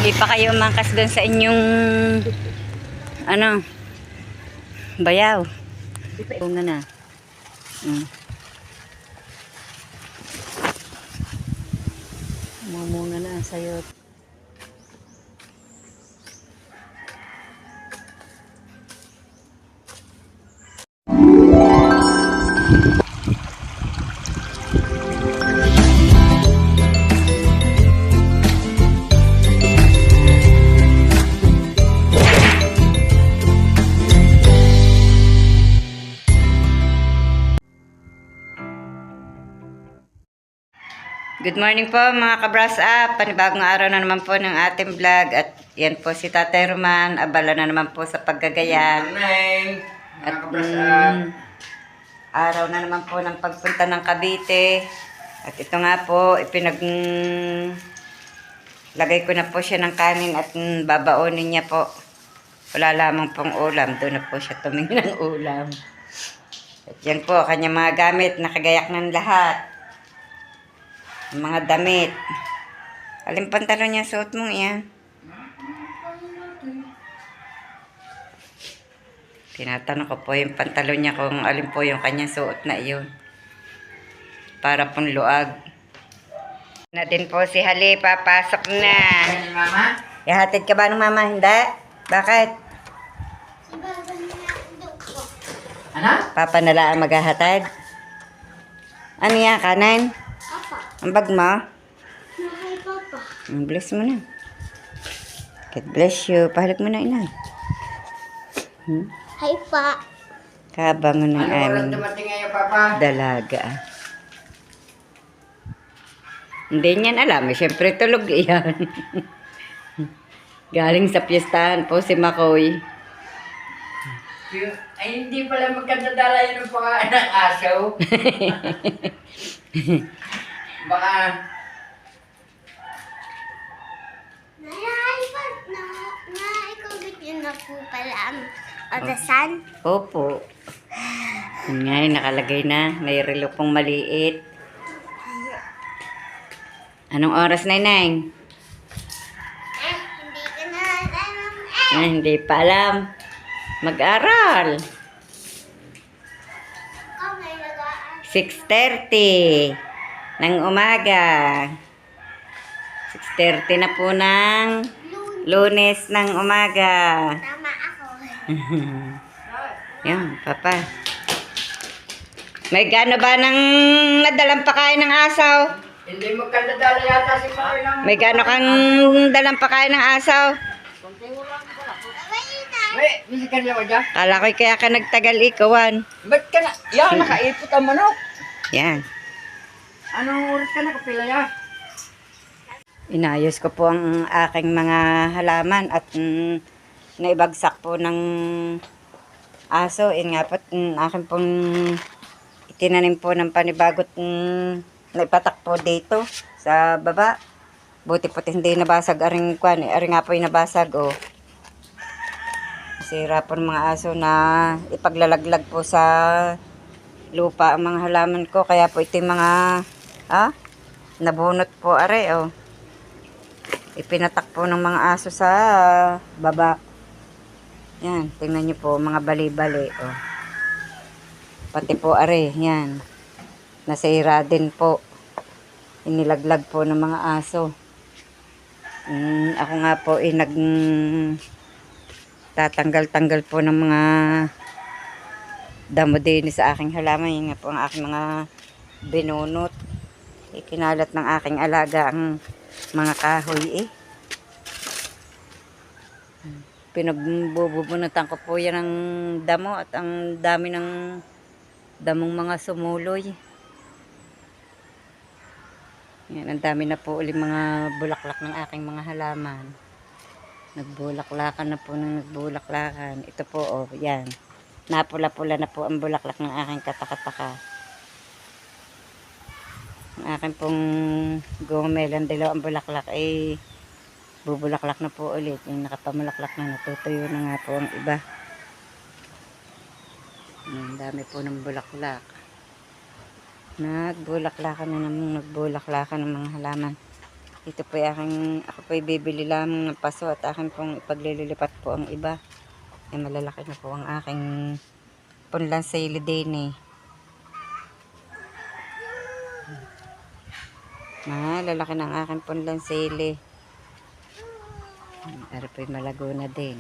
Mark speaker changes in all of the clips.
Speaker 1: Di pa kayo umangkas doon sa inyong ano, bayaw. Bunga na. Mamunga na sa'yo. Good morning po mga ka-brush up. Panibagong araw na naman po ng ating vlog. At yan po si Tatay Roman. Abala na naman po sa paggagaya. At araw na naman po ng pagpunta ng Cavite. At ito nga po, lagay ko na po siya ng kanin at babaonin niya po. Wala lamang pong ulam. Doon na po siya tumingin ng ulam. At yan po, kanyang mga gamit. Nakagayak ng lahat. Mga damit. Alin pantalon niya suot mong iyan? Tinatanong ko po yung pantalon niya kung alin po yung kanyang suot na iyon. Para pong luag. Na din po si Hali, papasok na.
Speaker 2: Mama?
Speaker 1: Ihatid ka ba ng mama? Hindi? Bakit?
Speaker 2: Ano?
Speaker 1: Papa na lang maghahatid? Ano yan, kanan? Ang bag mo?
Speaker 3: Hi, Papa.
Speaker 1: Bless mo na. God bless you. Pahalik mo na, inay.
Speaker 3: Hi, Pa.
Speaker 1: Kabangon ng
Speaker 2: Ano oras
Speaker 1: aming
Speaker 2: dumating ngayon, Papa?
Speaker 1: dalaga. Hindi niyan alam. Siyempre tulog yan. Galing sa piyestahan po si Makoy.
Speaker 2: Ay, hindi pala magkandadala yun ang pakain ng aso. Baka...
Speaker 3: Ikaw yun na po pala ang odasan.
Speaker 1: Opo. Yun nga, nakalagay na. May relo pong maliit. Anong oras na, Inay?
Speaker 3: Hindi ka na alam.
Speaker 1: Hindi pa alam. Mag-aral.
Speaker 3: Ikaw may nagaan.
Speaker 1: 6:30 ng umaga. 6:30 na po ng Lunes ng umaga.
Speaker 3: Tama ako.
Speaker 1: Yan, Papa. May gano ba ng nadalang pakain ng asaw?
Speaker 2: Hindi magkandadala yata si Mama lang.
Speaker 1: May gano kang dalang pakain ng asaw?
Speaker 2: Wait, bisa ka niya dyan?
Speaker 1: Kala ko kaya ka nagtagal ikawan.
Speaker 2: Ba't ka na? Yan, nakaipot ang manok.
Speaker 1: Yan.
Speaker 2: Anong oras ka nakapila yan?
Speaker 1: Inayos ko po ang aking mga halaman at naibagsak po ng aso. Nga po, aking pong itinanim po ng panibagot naipatak po dito sa baba. Buti po hindi nabasag aring kwan. Aring nga po yung nabasag oh. Sira po ng mga aso na ipaglalaglag po sa lupa ang mga halaman ko. Kaya po ito yung mga nabunot po are oh. Ipinatak po ng mga aso sa baba. Yan, tingnan nyo po mga bali-bali oh. Pati po are, yan. Nasira din po. Inilaglag po ng mga aso. Ako nga po tatanggal-tanggal po ng mga damo din sa aking halaman. Yun nga po ang aking mga binunot. Ikinalat ng aking alaga ang mga kahoy eh. Pinagbubunutan ko po yan ng damo at ang dami ng damong mga sumuloy. Yan, ang dami na po ulit mga bulaklak ng aking mga halaman. Nagbulaklakan na po ng nagbulaklakan. Ito po, oh, yan. Napula-pula na po ang bulaklak ng aking katakataka. Ang aking pong gomelan, dilaw ang bulaklak, ay bubulaklak na po ulit. Yung nakapamulaklak na, natutuyo na nga po ang iba. Ang dami po ng bulaklak. Nagbulaklakan na naman, nagbulaklakan ng mga halaman. Ito po ako po bibili lamang ng paso at akin pong ipaglililipat po ang iba. Ay malalaki na po ang aking punlang sili din eh. Lalaki ng aking punlang sili. Pero po malago na din.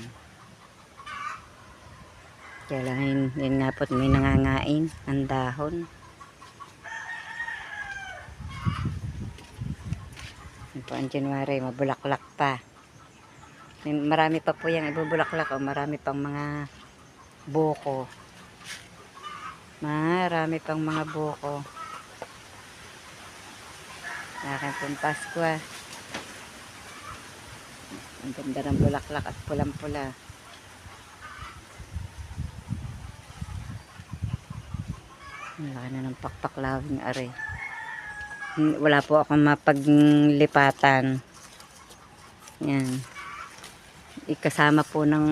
Speaker 1: Kaya lang yun nga po may nangangain ang dahon. Yun po ang January, mabulaklak pa. Marami pa po yung ibubulaklak o marami pang mga buko. Marami pang mga buko. Akin pong Pasko. Ang ganda ng bulaklak at pulang-pula. Wala na ng pakpaklawing are. Wala po akong mapaglipatan. Yan. Ikasama po ng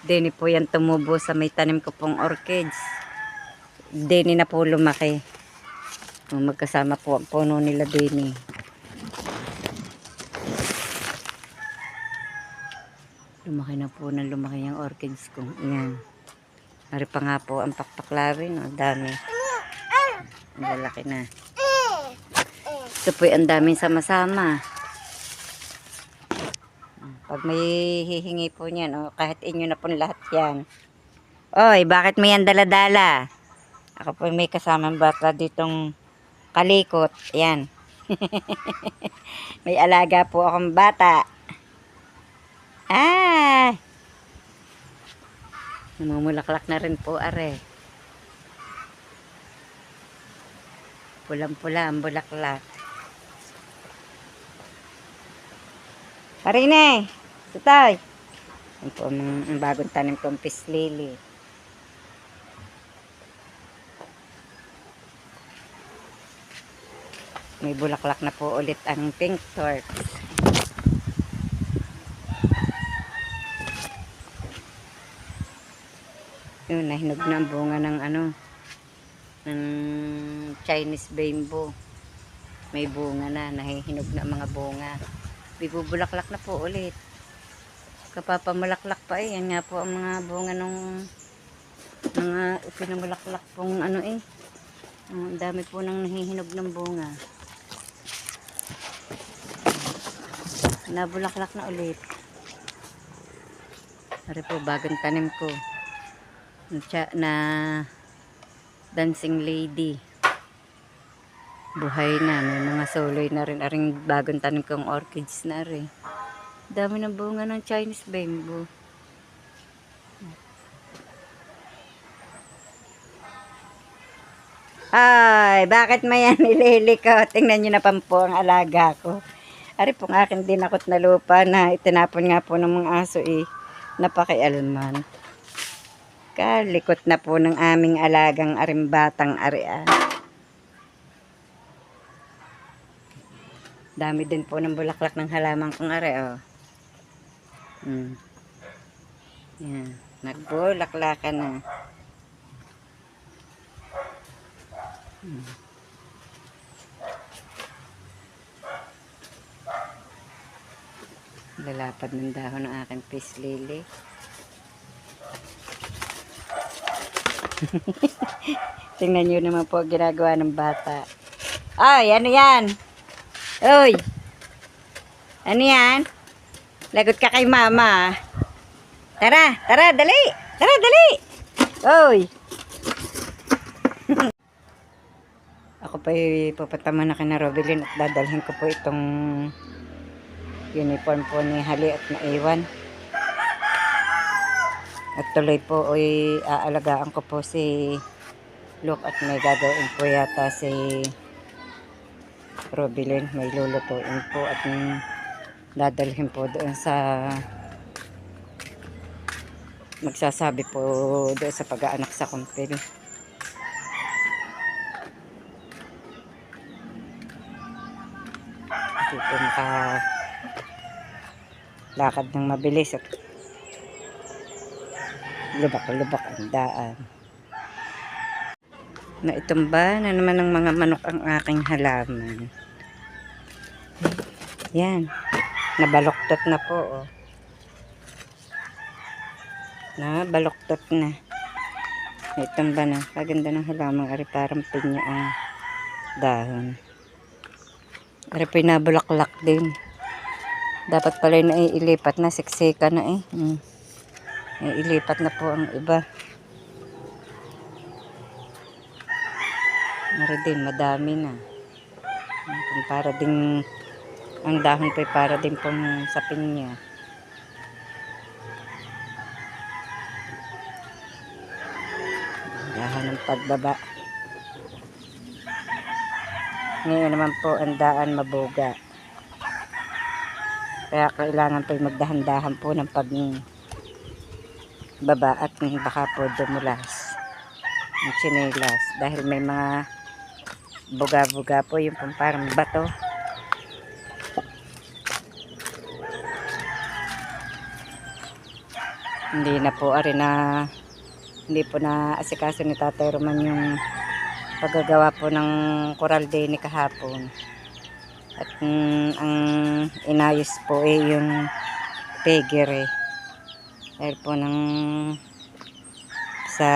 Speaker 1: dini po yan tumubo sa may tanim ko pong orchids. Dini na po lumaki. Magkasama po ang puno nila dini. Lumaki na po ng lumaki yung orchids ko. Yan. Mari pa nga po ang pakpaklawin. Ang dami. Ang lalaki na. Ito po ang daming sama-sama. Pag may hihingi po niyan, kahit inyo na po lahat yan. Oy, bakit may yan dala-dala? Ako po may kasamang bata ditong kalikot. Ayan. May alaga po akong bata. Ah! Namumulaklak na rin po, are. Pulang-pula ang bulaklak. Parine! Tutay! Yan po ang bagong tanim kong peace lily. May bulaklak na po ulit ang pink torch. Yun, nahinog na ang bunga ng ng Chinese bamboo. May bunga na, nahihinog na ang mga bunga. Bibubulaklak na po ulit. Kapapamulaklak pa eh. Yan nga po ang mga bunga ng mga pinamulaklak pong ang dami po nang nahihinog ng bunga. Nabulaklak na ulit. Ari po, bagong tanim ko. Na dancing lady. Buhay na. May mga soloy na rin. Aring bagong tanim kong orchids na rin. Dami ng bunga ng Chinese bamboo. Ay, bakit may yan ililiko? Tingnan nyo na po ang alaga ko. Ari pong akin dinakot na lupa na itinapon nga po ng mga aso eh. Napakialman. Kalikot na po ng aming alagang arimbatang arian. Dami din po ng bulaklak ng halaman kong ari, oh. Yan. Nagbulaklakan na. Lalapad ng dahon ng aking peace lily. Tingnan nyo naman po ginagawa ng bata. Ay, ano yan? Uy! Ano yan? Lagot ka kay mama. Tara, tara, dali! Tara, dali! Uy! Ako pa pupunta muna kay na Robilin at dadalhin ko po itong uniform po ni Hali at naiwan. At tuloy po ay aalagaan ko po si Luke at may gagawin po yata si Robilin. May lulutuin po at dadalhin po doon sa magsasabi po doon sa pag-aanak sa kumpil. Hindi po makalakad ng mabilis at lubak-lubak ang daan. Naitumba na naman ng mga manok ang aking halaman. Yan. Nabaluktot na po, oh. Nabaluktot na. Itong ba na? Kaganda ng halamang ari parang pinya ang dahon. Ari pa nabulaklak din. Dapat pala na ilipat na. Siksika na eh. Ilipat na po ang iba. Ari din, madami na. Para din, ang dahon pa para din pong sa pinya. Dahon ng pagbaba. Ngayon naman po ang daan mabuga. Kaya kailangan po magdahan-dahan po ng pagbaba at baka po dumulas ang tsinelas. Dahil may mga buga-buga po yung parang bato. Hindi po na asikaso ni Tatay Roman yung paggagawa po ng coral day ni kahapon. At ang inayos po yung pegere. Dahil po sa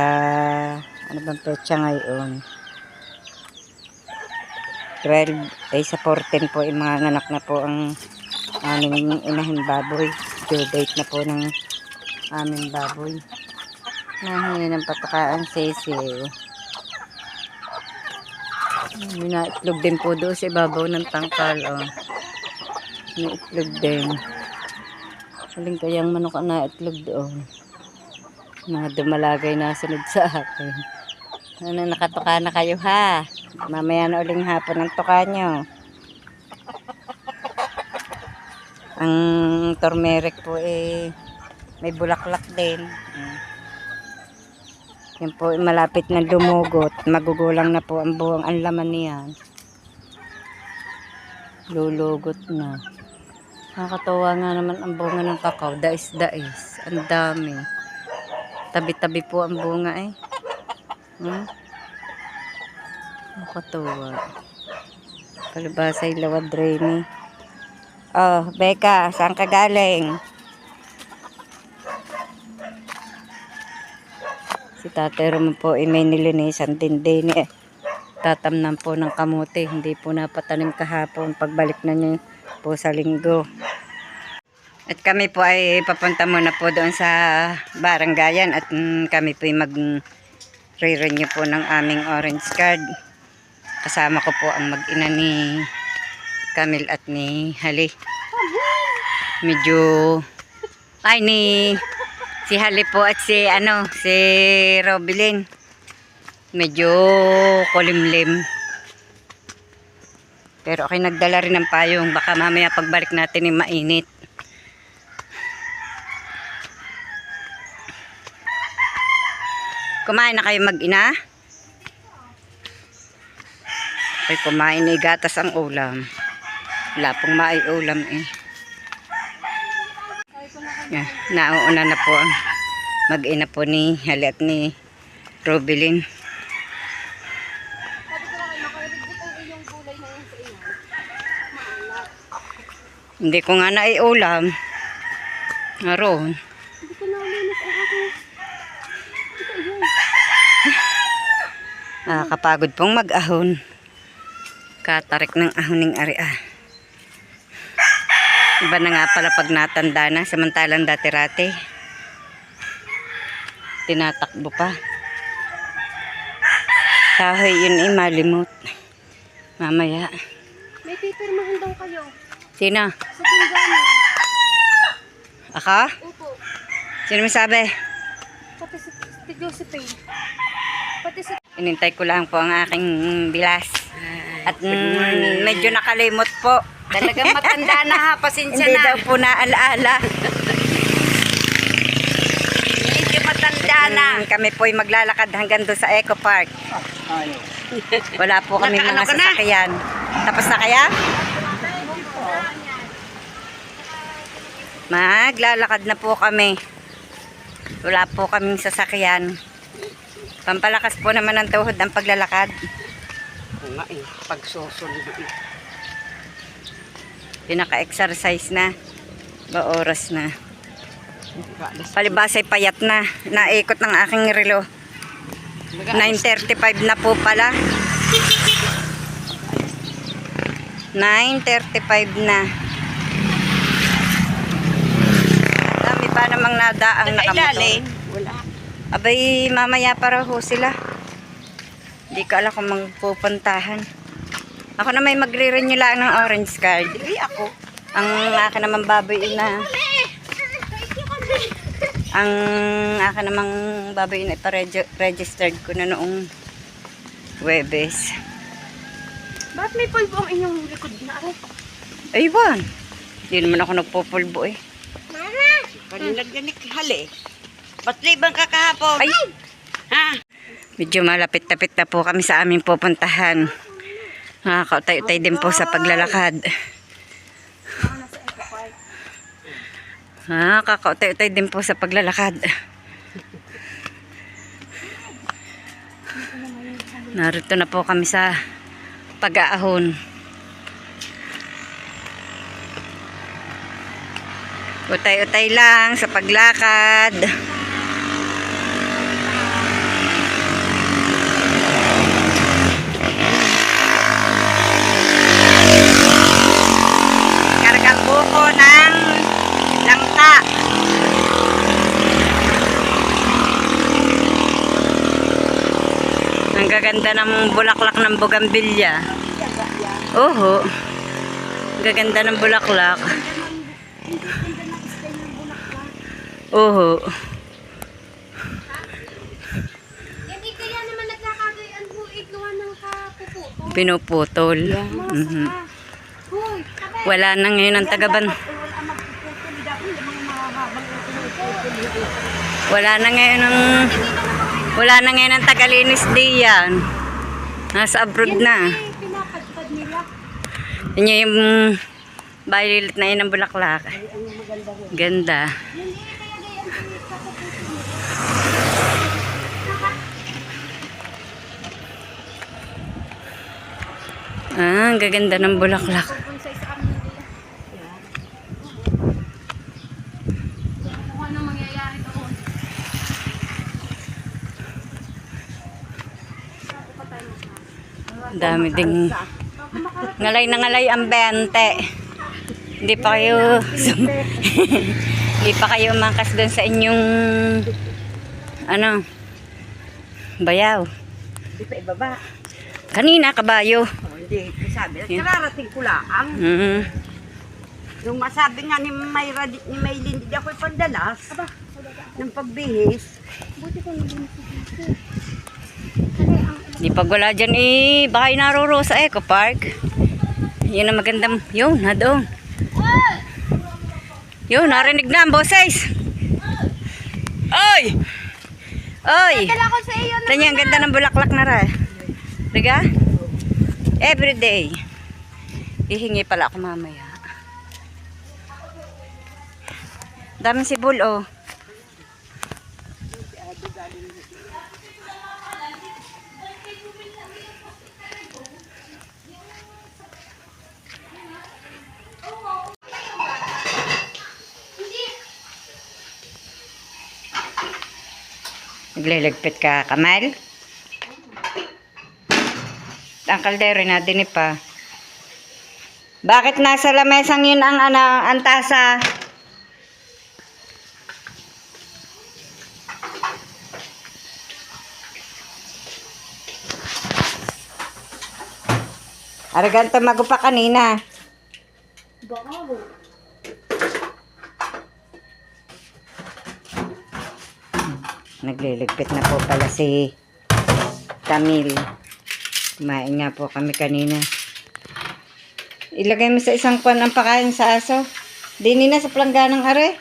Speaker 1: ano bang petsa ngayon? 12 ay sa 14 po yung mga anak na po ang aming inahin baboy. Due date na po ng aming baboy. Nahingi ng patakaan sisiw. May naitlog din po doon sa ibabaw ng tangkal. Oh. May itlog din. Aling kayang manok ang naitlog doon. Mga dumalagay na sunod sa akin. Ano, nakatuka na kayo ha? Mamaya na uling hapon ang tuka nyo. Ang turmeric po may bulaklak din. Yan po malapit na dumugot. Magugulang na po ang buong ang laman niyan. Lulugot na. Nakakatawa nga naman ang bunga ng kakao. Dais-dais. Ang dami. Tabi-tabi po ang bunga eh. Nakakatawa. Palibasay lawad rainy. Oh, Becca, saan ka galing? Si Tatay Roman po may nilinisan din din eh. Tatamnan po ng kamote. Hindi po napatanim kahapon. Pagbalik na niya po sa linggo. At kami po ay papunta muna po doon sa barangayan. At kami po ay mag-re-renew po ng aming orange card. Kasama ko po ang mag-ina ni Camille at ni Hali. Medyo si Hali po at si Robilin. Medyo kulimlim. Pero okay, nagdala rin ng payong. Baka mamaya pagbalik natin ay mainit. Kumain na kayo mag-ina? Ay, kumain na gatas ang ulam. Wala pong maiulam eh. Yeah, nauuna na po ang mag-ina po ni Hali at ni Robilin. Hindi ko nga naiulam. Naroon.
Speaker 3: Hindi ko nalinis ang aking...
Speaker 1: Nakakapagod pong mag-ahon. Katarik ng ahoning ari ah. Iba na nga pala pag natanda na. Samantalang dati-rati tinatakbo pa. Kahoy yun malimot. Mamaya.
Speaker 3: May pipirmahan daw kayo.
Speaker 1: Sino?
Speaker 3: Sa tindahan.
Speaker 1: Ako?
Speaker 3: Opo.
Speaker 1: Sino may sabi?
Speaker 3: Pati si Josephine. Pati si...
Speaker 1: Inintay ko lang po ang aking bilas. At medyo nakalimot po.
Speaker 2: Talagang matanda na ha, pasensya
Speaker 1: Hindi
Speaker 2: na.
Speaker 1: daw po naalaala.
Speaker 2: Medyo matanda na.
Speaker 1: Kami po ay maglalakad hanggang doon sa Eco Park. Wala po kami
Speaker 2: Nakaano
Speaker 1: mga
Speaker 2: ka na?
Speaker 1: sasakyan. Tapos na kaya? Maglalakad na po kami. Wala po kaming sasakyan. Pampalakas po naman ang tuhod ang paglalakad.
Speaker 2: Oo nga eh, pagsusunod.
Speaker 1: Pinaka-exercise na. Ba oras na. Palibasay payat na. Naikot ng aking relo. 9:35 na po pala. 9:35 na. Dami pa namang nadaang nakamotor.
Speaker 2: Wala.
Speaker 1: Abay, mamaya para ho sila. Hindi ko alam kung magpupuntahan. Ako na may magre-renew lang ng orange card.
Speaker 2: Hindi ako.
Speaker 1: Ang akin naman baboy na. Ang akin namang baboy na ipa-registered ko na noong Huwebes.
Speaker 3: Ba't may pulbo ang inyong likod na aray?
Speaker 1: Aywan. Hindi naman ako nagpupulbo eh.
Speaker 2: Kanina ganik hali. Ba't libang kakahapon?
Speaker 1: Ay!
Speaker 2: Ha?
Speaker 1: Medyo malapit-tapit na po kami sa aming pupuntahan. Nakakautay-utay din po sa paglalakad. Nakakautay-utay din po sa paglalakad. Narito na po kami sa pag-aahon. Utay-utay lang sa paglakad. Kargang buko ng langka. Ang gaganda ng bulaklak ng bugambilya. Oho. Ang gaganda ng bulaklak. Oho.
Speaker 3: Hindi kaya naman nagkakagayan ho, gawa ng kapuputol.
Speaker 1: Pinuputol. Mhm.
Speaker 3: Hoy,
Speaker 1: Wala na ngayon ang tagaban. Wala na ngayon ang tagalinis diyan. Nasa abroad na.
Speaker 3: pinapadpad nila.
Speaker 1: Yun yung violet na yun ang bulaklak. Ganda. Ang gaganda ng bulaklak.
Speaker 3: Bonsai sa amin nila. Kung ano mangyayari doon.
Speaker 1: Dami ding ngalay na ngalay ang 20. Hindi pa kayo hindi pa kayo umangkas doon sa inyong ano bayaw.
Speaker 2: Hindi pa ibaba.
Speaker 1: Kanina kabayo.
Speaker 2: Oh, hindi. Sabi, kararating ko lang.
Speaker 1: Mhm.
Speaker 2: Yung masabi nga ni Maylin, hindi ako ipandalas. Ng pagbihis.
Speaker 3: Buti ko nalinis dito.
Speaker 1: Di pag wala dyan baka inaruro sa Eco Park. Yun ang magandang, yun, na doon. Yun, narinig na ang boses. Oy! Oy!
Speaker 3: Dala ko sa iyo na.
Speaker 1: Tanya, ang ganda ng bulaklak na ra. Diga? Everyday. Ihingi pala ako mamaya. Daming sibol, oh. Nagliligpit ka, Kamal? Ang kaldero na din pa. Bakit nasa lamesang yun ang ang tasa? Araganto magupa kanina. Nagliligpit na po pala si Camille. Kumain nga po kami kanina. Ilagay mo sa isang kwan ang pakain sa aso. Dini na sa plangganang are.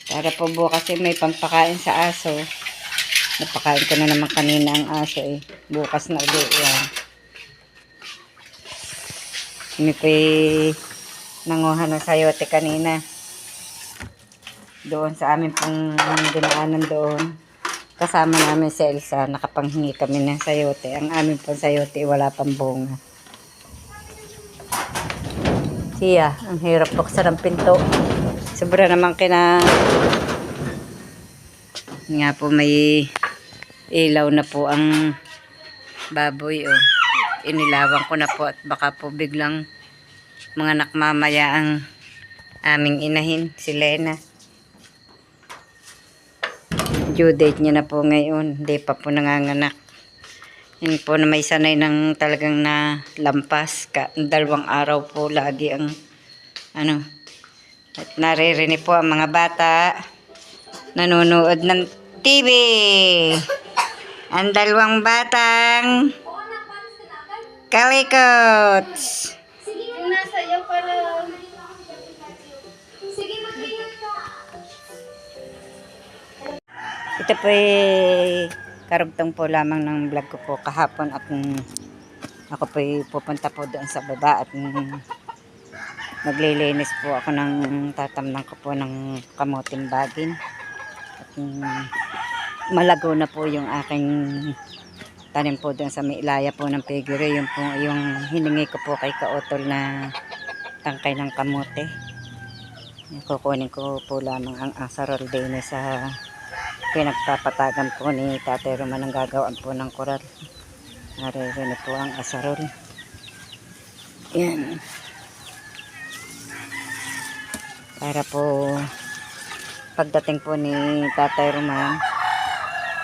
Speaker 1: Para po bukas may pampakain sa aso. Napakain ko na naman kanina ang aso eh. Bukas na ulit yan. May nanguha ng sayote kanina. Doon sa amin pong dinaanan doon. Kasama namin si Elsa. Nakapanghingi kami ng sayote. Ang amin pong sayote wala pang bunga. Siya, ang hirap buksan ng pinto. Sobra naman nga po may ilaw na po ang baboy. Oh. Inilawan ko na po at baka po biglang mga anak mamaya ang aming inahin, si Lena. Due date niya na po ngayon. Hindi pa po nanganganak. Yun po na may sanay ng talagang na lampas. 2 araw po lagi ang ano. At naririnig po ang mga bata nanonood ng TV. Ang 2 batang kalikots.
Speaker 3: Sige, yung nasa iyo para... Sige, mag-ingat ka.
Speaker 1: Ito po karugtong po lamang ng vlog ko po kahapon at ako po pupunta po doon sa baba at maglilinis po ako ng tatamnan ko po ng kamuting bagin at malago na po yung aking tanim po doon sa may ilaya po ng Pigure. Yung po yung hiningi ko po kay Kaotol na tangkay ng kamote. Kukunin ko po lamang ang asarol din sa pinagpapatagan po ni Tatay Roman ang gagawin po ng koral. Naririnig po ang asarol. Yan. Para po pagdating po ni Tatay Roman,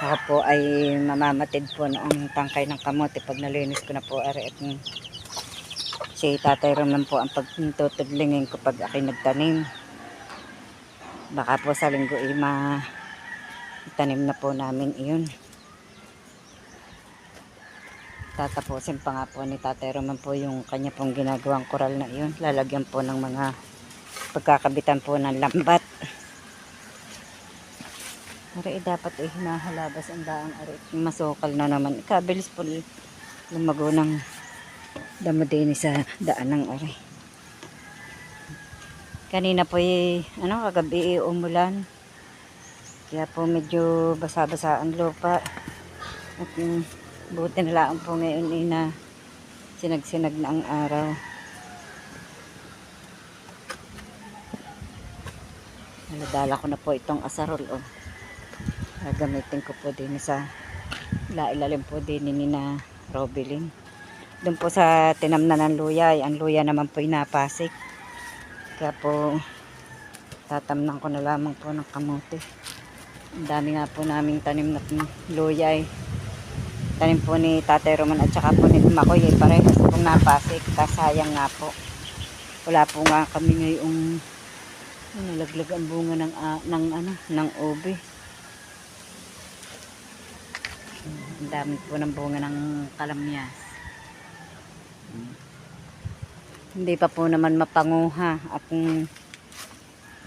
Speaker 1: ako po ay mamamatid po noong tangkay ng kamote pag nalinis ko na po ari at si Tatay Roman po ang pagtutudlingin ko pag ako'y nagtanim. Baka po sa linggo tanim na po namin iyon. Tatapusin pa nga po ni Tatay Roman po yung kanya pong ginagawang koral na iyon. Lalagyan po ng mga pagkakabitan po ng lambat. Ari dapat hinahalabas ang daang ari. Masukal na naman. Ikabilis po lumago ng damo din sa daan ng ari. Kanina po kagabi umulan. Kaya po medyo basa-basa ang lupa. At buti na lang po ngayon na sinag-sinag na ang araw. Naladala ko na po itong asarol. Gagamitin ko po din sa ilalim po din ni na Robilin. Doon po sa tinamnan ng luya. Ang luya naman po napasik. Kaya po tatamnan ko na lamang po ng kamote. Ang dami nga po naming tanim na luya. Tanim po ni Tatay Roman at saka po ni Makoy. Parehas pong napasik. Kasayang nga po. Wala po nga kami ngayong nalaglag ang bunga ng ube. Ang dami po ng bunga ng kalamyas. Hindi pa po naman mapanguha at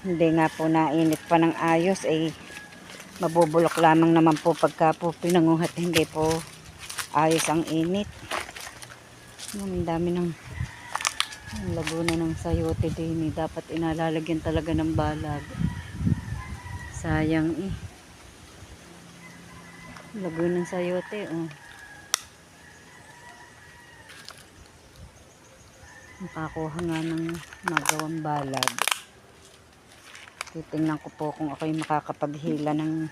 Speaker 1: hindi nga po nainit pa ng ayos mabubulok lamang naman po pagka po pinanguhat hindi po ayos ang init. Ang dami ng laguna ng sayote din. Dapat inalalagyan talaga ng balag. Sayang laguna ng sayote makakuha nga ng magawang balag. Titingnan ko po kung ako'y makakapaghila ng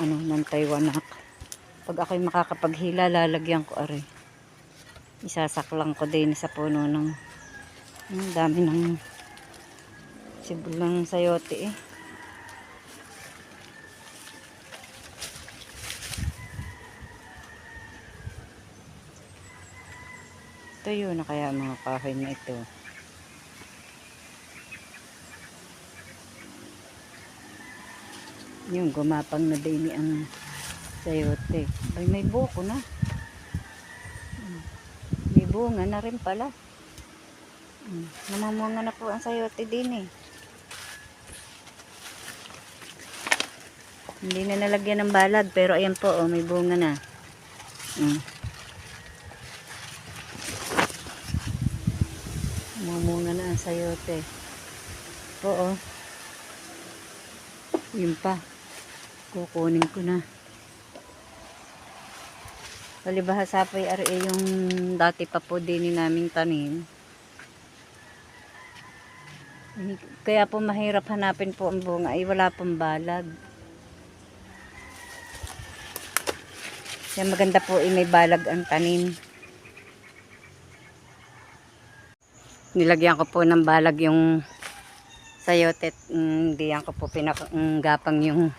Speaker 1: ng Taiwanak. Pag ako'y makakapaghila, lalagyan ko ari. Isasaklang ko din sa puno ng dami ng sibulang sayote Ito yun na kaya mga kahoy na ito. Yung gumapang na din ang sayote. Ay, may buko na. May bunga na rin pala. Namamunga na po ang sayote din Hindi na nalagyan ng balag pero ayan po may bunga na. Namamunga na ang sayote. Po yun pa. Kukunin ko na. Palibahasa po yung dati pa po din naming tanim. Kaya po mahirap hanapin po ang bunga ay wala pong balag. Kaya maganda po ay may balag ang tanim. Nilagyan ko po ng balag yung sayotet. Diyan ko po pinakagapang yung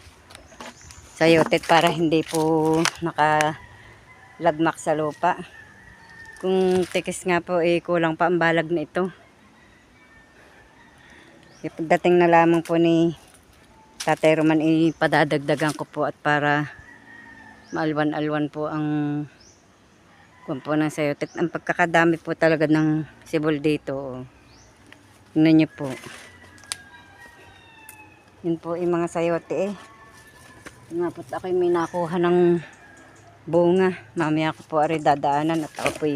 Speaker 1: sayotet para hindi po nakalagmak sa lupa. Kung tikis nga po kulang pa ang balag na ito. Pagdating na lamang po ni Tatay Roman padadagdagan ko po at para maalwan-alwan po ang kumpo ng sayotet. Ang pagkakadami po talaga ng sibol dito. Tingnan niyo po. Yun po yung mga sayote Nga po ako may nakuha ng bunga. Mamaya ko po ari dadaanan at ako po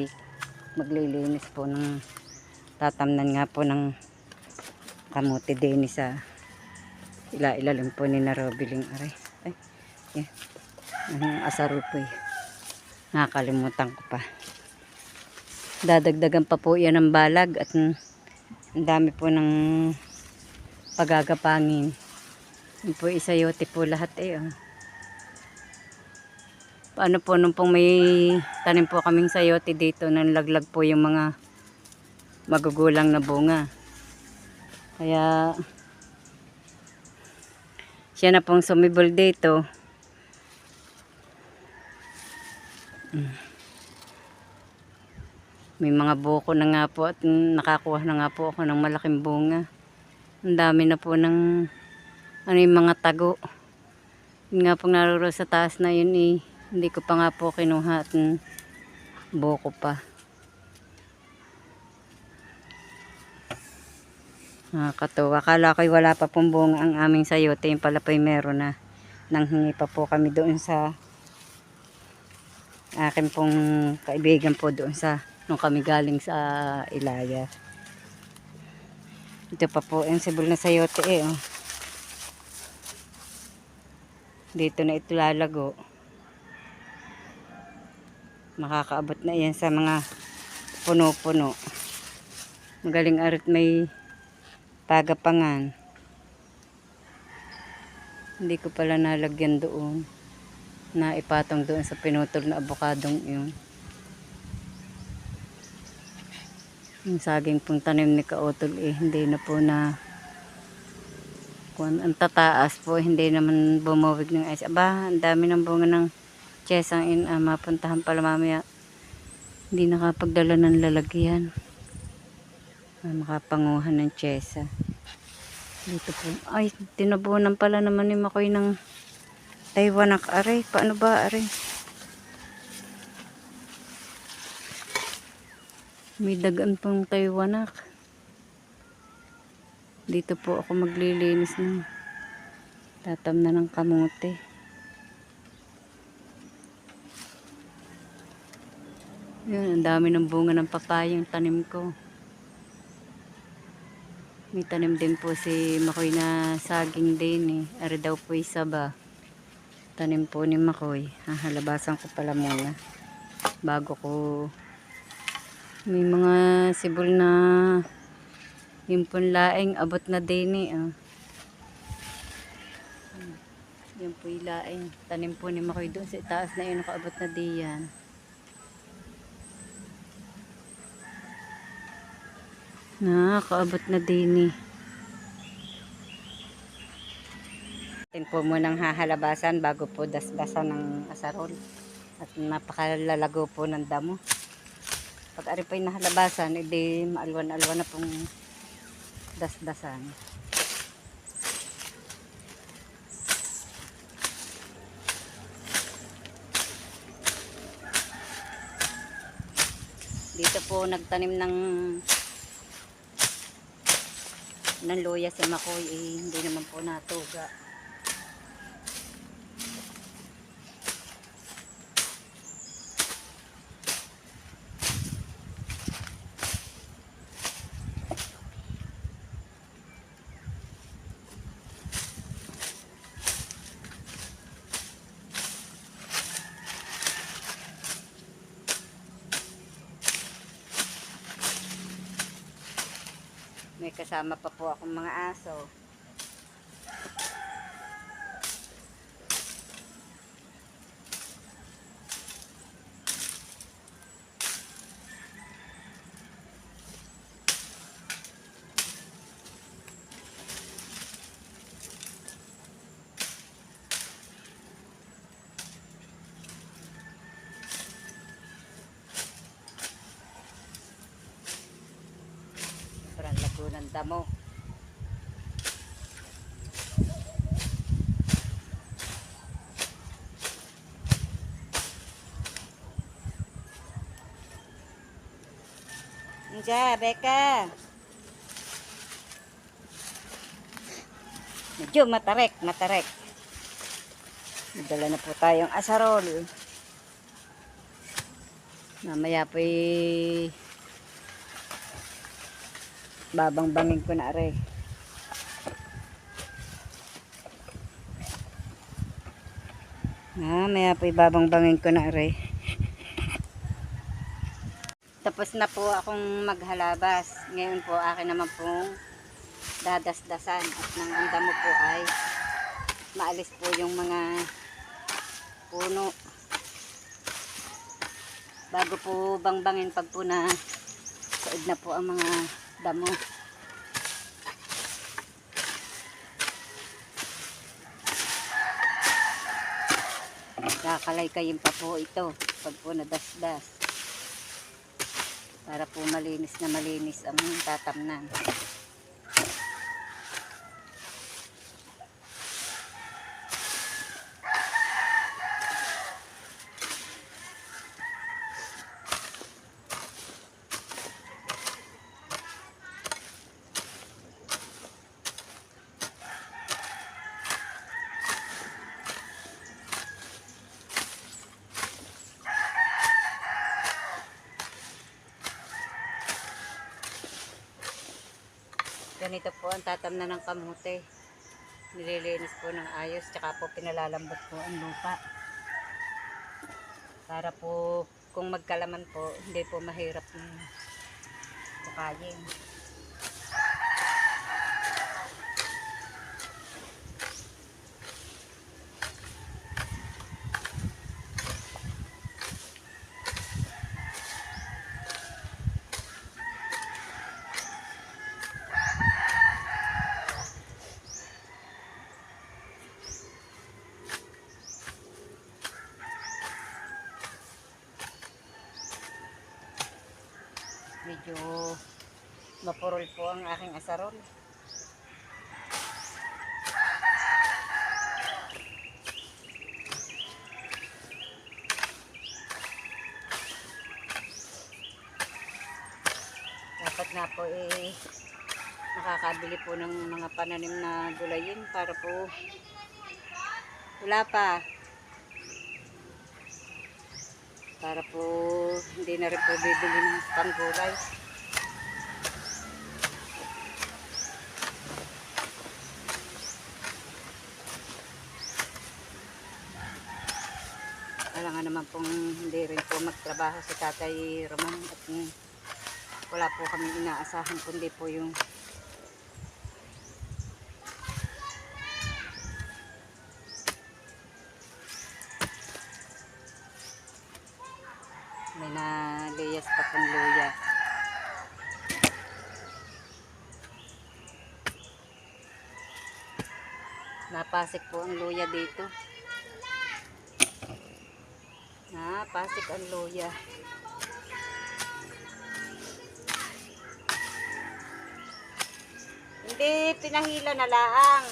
Speaker 1: maglilinis po ng tatamnan nga po ng kamote din sa ilalim po ni Narobiling ari. Ay, yeah. Ang asaro po nakakalimutan ko pa. Dadagdagan pa po yan ng balag at ang dami po ng pagagapangin. Yun po isayote po lahat Paano po nung pong may tanim po kaming sayote dito nanlaglag po yung mga magugulang na bunga. Kaya siya na pong sumibol dito. May mga buko na nga po at nakakuha na nga po ako ng malaking bunga. Ang dami na po ng yung mga tago. Yun nga pong naruro sa taas na yun hindi ko pa nga po kinuha at buko pa. Nakakatuwa. Akala ko'y wala pa pong bunga ang aming sayote. Yung pala po'y meron na. Nanghingi pa po kami doon sa akin pong kaibigan po doon sa nung kami galing sa Ilaya. Ito pa po yung sibol na sayote Dito na ito lalago. Makakaabot na yan sa mga puno-puno. Magaling arit may pagapangan. Hindi ko pala nalagyan doon. Naipatong doon sa pinutol na abokadong yun. Yung saging pong tanim ni Kautol hindi na po na ang tataas po, hindi naman bumawig ng ice. Aba, ang dami ng bunga ng chesang mapuntahan pala mamaya. Hindi nakapagdala ng lalagyan. Makapanguhan ng chesa. Dito po. Ay, tinabunan pala naman ni Makoy ng Taiwanak. Aray, paano ba aray? May dagan pang Taiwanak. Dito po ako maglilinis ng tatamnan ng kamote. Yan, ang dami ng bunga ng papayang tanim ko. May tanim din po si Makoy na saging din Ari daw po isaba. Tanim po ni Makoy. Hahalabasan ko pala muna. Bago ko may mga sibol na yung punlaing abot na din Yan po yung laing. Tanim po ni Makoy doon sa itaas na yun nakaabot na diyan. Nakakaabot na din Atin po munang hahalabasan bago po dasdasan ng asarol. At napakalalago po ng damo. Pag ari po yung nahalabasan, edi maalwan-alwan na pong dasdasan. Dito po nagtanim ng luya si Makoy hindi naman po natuga. May kasama pa po akong mga aso. Sobrang lago ng damo. Nga, Becca. Medyo matarek. Nadala na po tayong asarol. Mamaya po babangbangin ko na are. Mamaya po babangbangin ko na are. Tapos na po akong maghalabas. Ngayon po akin naman pong dadasdasan at nang ang damo po ay maalis po yung mga puno. Bago po bangbangin pag po na said na po ang mga damo. Kakalay-kayin pa po ito pag po nadasdas. Para po malinis na malinis ang tatamnan. Ganito po ang tatamnan ng kamote. Nililinis po ng ayos, tsaka po pinalalambot po ang lupa. Para po kung magkalaman po, hindi po mahirap ng tsakayin. Medyo mapurol po ang aking asarol. Dapat nga po nakakabili po ng mga pananim na gulayin para po wala pa. Para po hindi na rin po bibili ng panggulay. Wala nga naman pong hindi rin po magtrabaho si Tatay Ramon at wala po kami inaasahan kundi po yung may naliyas pa pong luya. Napasik po ang luya dito. Napasik ang luya. Hindi, pinahila na laang.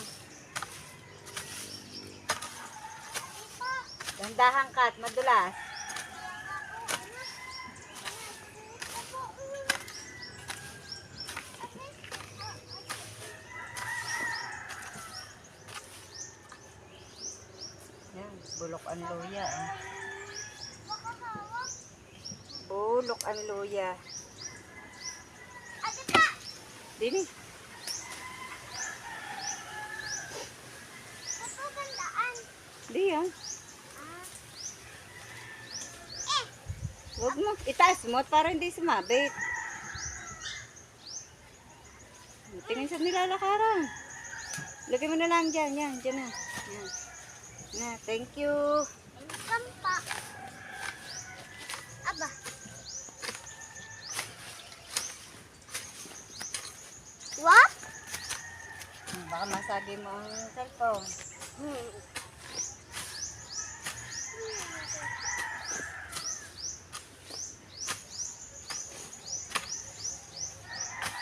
Speaker 1: Dandahan ka at madulas. Yan, bulok ang luya. Bulok ang luya. Dini. Di yan. Huwag mo. Itaas mo para hindi sumabit. tingin sa nilalakaran. Lagay mo na lang dyan. Yan, dyan na. Yan. Na, thank you.
Speaker 3: Welcome pa. Aba. What?
Speaker 1: Baka masagi mo ang cellphone.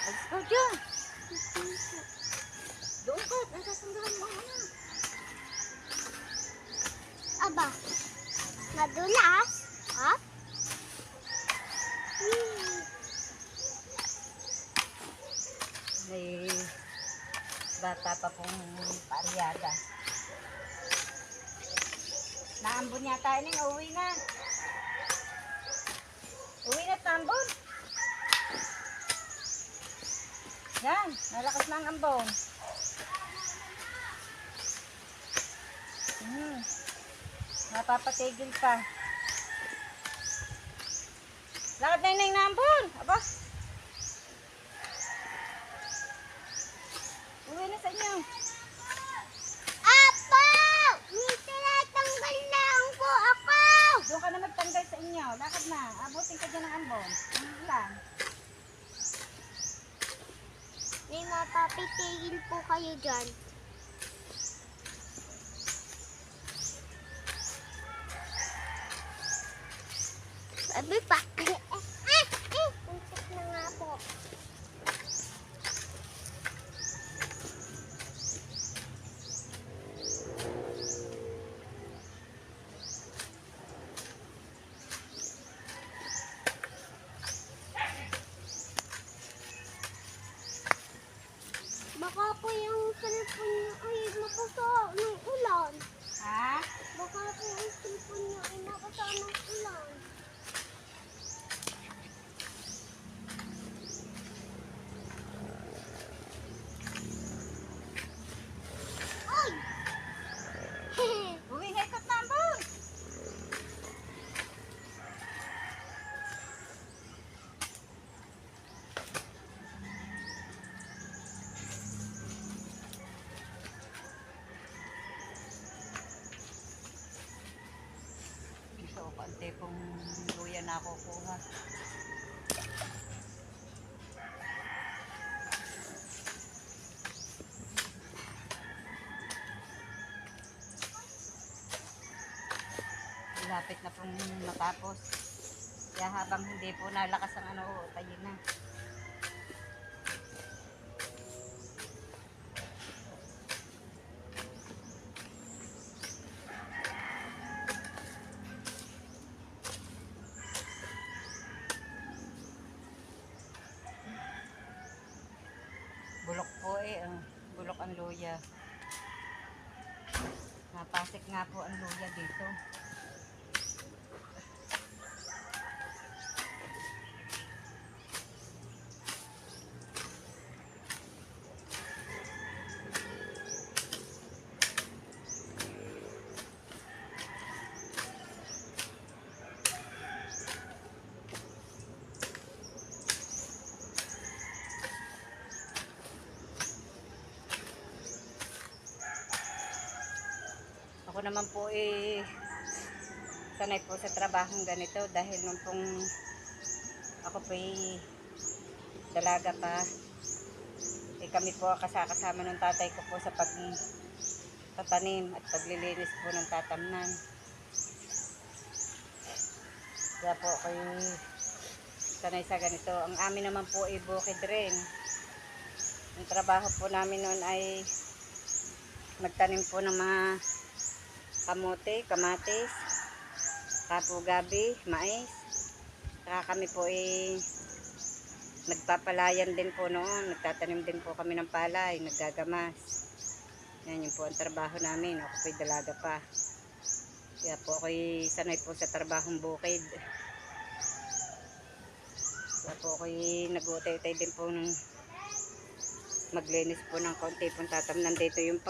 Speaker 1: Let's go dyan. Doon ka. Nasasandahan mo na.
Speaker 3: Aba. Madulas. Ha?
Speaker 1: May bata pa pong pariyaga. Naambon yata yun. Uwi na. Uwi na tambon. Yan. Nalakas na ang ambon. Napapatigil pa. Lakad na yun na ambon. Aba. Uwi na sa inyo.
Speaker 3: Apo! Tinatanggal lang po ako!
Speaker 1: Doon ka na magtanggal sa inyo. Lakad na. Abutin ka dyan ng ambon. Ano lang.
Speaker 3: May mapapitigil po kayo dyan. Sabi pa. Puntik na nga po. Baka po yung cellphone niya ay mapasa ng ulan.
Speaker 1: Ha?
Speaker 3: Baka po yung cellphone niya ay mapasa ng ulan. Ay!
Speaker 1: Uwi na ikot na ambon. Ito, konti pong luya na kukuha. Lapit na pong matapos. Kaya habang hindi po nalakas ang ano, tayo na. Bulok po bulok ang luya. Napasik nga po ang luya dito. Ako naman po sanay po sa trabahong ganito dahil nung pong ako po dalaga pa, kami po kasama ng tatay ko po sa pagtatanim at paglilinis po ng tatamnan. Kaya po ako sanay sa ganito. Ang amin naman po bukid rin. Ang trabaho po namin noon ay magtanim po ng mga kamote, kamatis, kapo gabi, mais. Saka kami po nagpapalayan din po noon. Nagtatanim din po kami ng palay, naggagamas. Yan yun po ang trabaho namin. Ako po'y dalaga pa. Kaya po ako'y sanay po sa trabahong bukid. Kaya po ako'y nag-utay-utay din po ng maglinis po ng konti pong tatamnan dito. Yung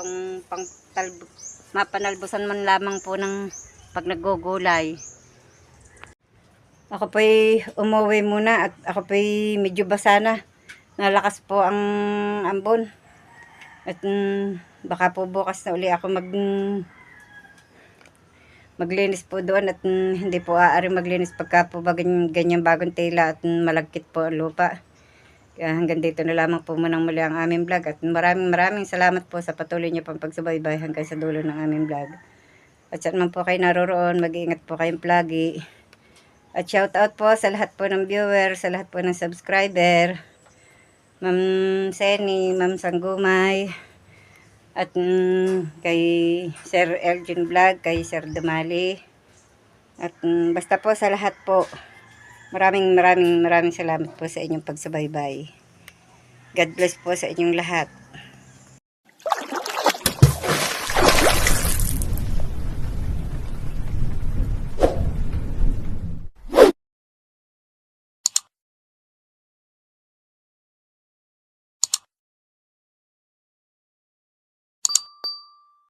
Speaker 1: mapanalbusan man lamang po ng pag naggugulay. Ako po'y umuwi muna at ako po'y medyo basa na. nalakas po ang ambon. At baka po bukas na uli ako maglinis po doon at hindi po aari maglinis pagka po ganyan bagong tela at malagkit po ang lupa. Kaya hanggang dito na lamang po munang muli ang aming vlog at maraming salamat po sa patuloy niyo pang pagsubaybay hanggang sa dulo ng aming vlog. At saan man po kayo naroroon, mag-iingat po kayong palagi. At shout out po sa lahat po ng viewer, sa lahat po ng subscriber. Ma'am Seni, Ma'am Sanggumay, at kay Sir Elgin Vlog, kay Sir Dumali. At basta po sa lahat po, maraming salamat po sa inyong pagsubaybay. God bless po sa inyong lahat.